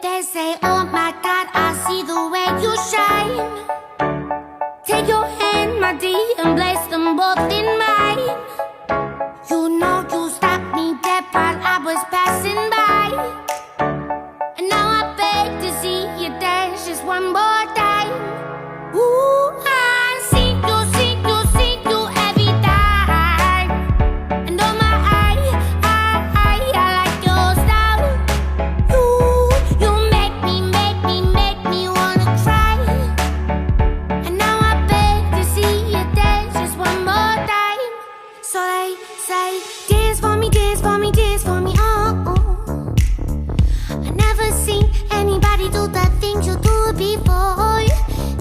They say, oh my God, I see the way you shine. Take your hand, my dear, and place them both in mine. You know you stopped me dead while I was passing by. And now I beg to see you dance just one more time. Ooh, I see you every time. And oh my, I like your style. You make me wanna cry. And now I beg to see you dance just one more time. So they say, dance for me, dance for me, dance for me, oh. I never seen anybody do the things you do before.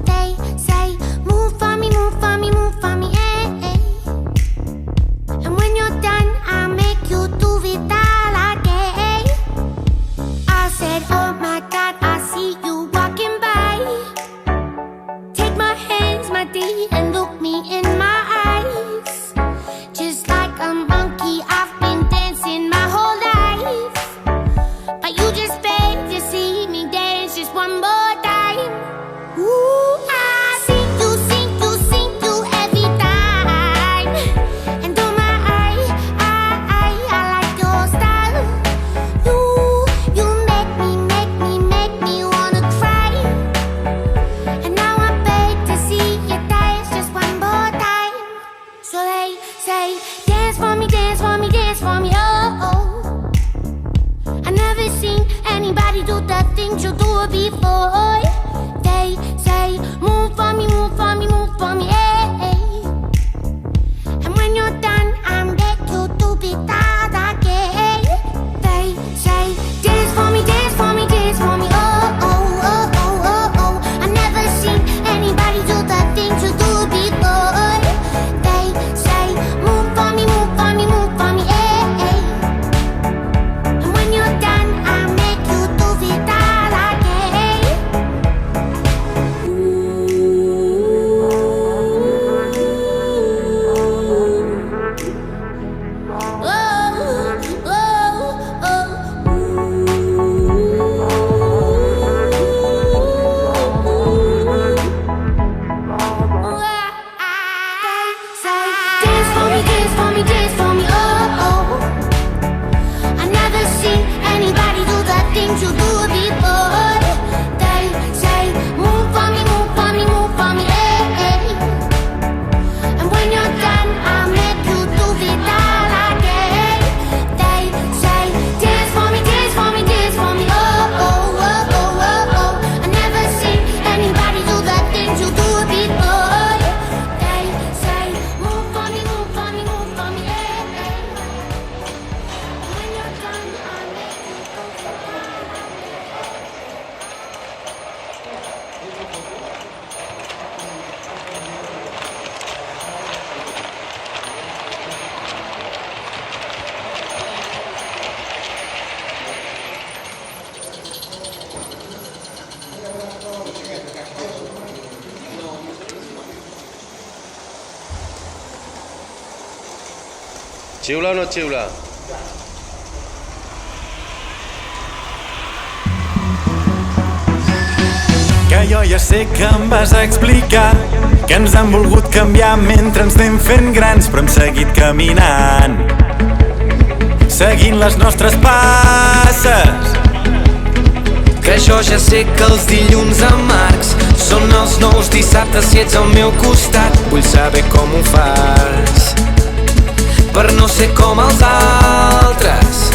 They say, move for me, move for me, move for me, eh. And when you're done, I'll make you do it all again. I said, oh my God, I see you walking by. Take my hands, my dear, and look me in my eyes. Just like a monkey, I've been dancing my whole life. But you just beg to see me dance just one more time. Ooh, I see you every time. And oh my, I like your style. You make me wanna cry. And now I beg to see you dance just one more time. So they say, dance for me, dance for me, dance for me, oh. I never seen anybody do the things you do before. They say, move for me, move for me, move for me, eh. And when you're done, I'll make you do it all again. They say, dance for me, dance for me, dance for me, oh. I never seen anybody do the things you do before. They say, move for me, move for me, move for me, eh. And when you're done, I'll make you do it all again. Dance for me, dance for me, dance for me, oh. I never seen anybody do the things you do before. They say, move for me, move for me, move for me, eh. And when you're done, I'll make you do it all again. They say, dance for me, dance for me, dance for me, oh. I never seen anybody do the things you do before. They say, move for me, move for me, move for me, eh. And when you're done, I'll make you do it all again. Xiula o no xiula? Que jo ja sé que em vas a explicar que ens han volgut canviar mentre ens anem fent grans, però hem seguit caminant, seguint les nostres passes. Que jo ja sé que els dilluns amargs són els nous dissabtes si ets al meu costat. Vull saber com ho fas per no ser com els altres.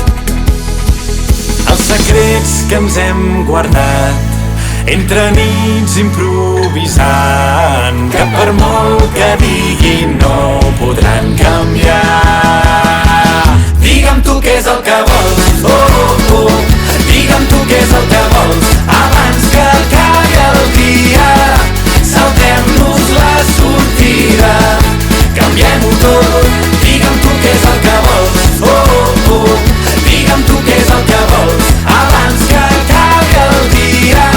Els secrets que ens hem guardat entre nits improvisant, que per molt que diguin no ho podran canviar. Digue'm tu què és el que vols, oh. Digue'm tu què és el que vols abans que acabi el dia. Saltem-nos la sortida, canviem-ho tot. Digue'm tu què és el que vols, oh. Digue'm tu què és el que vols abans que acabi el dia.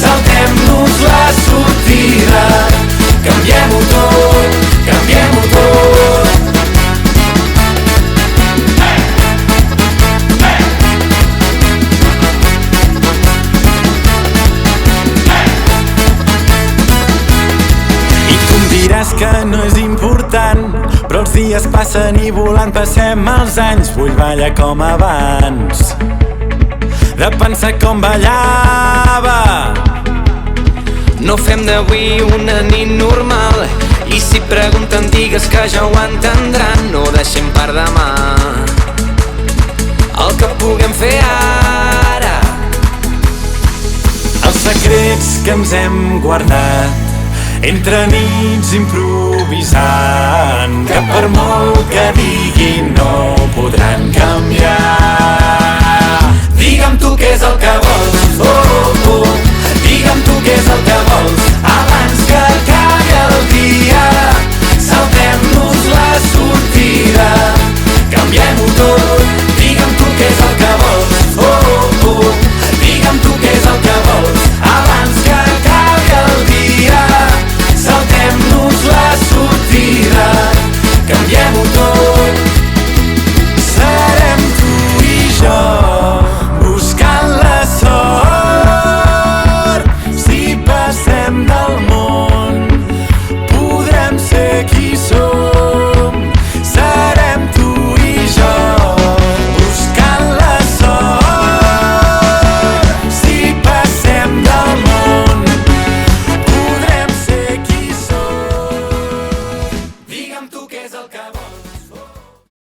Saltem-nos la sortida, canviem-ho tot. que no és important, però els dies passen i volant passem els anys. Vull ballar com abans, de pensar com ballava. No fem d'avui una nit normal, i si pregunten digues que ja ho entendran. No deixem per demà el que puguem fer ara. Els secrets que ens hem guardat entre nits improvisades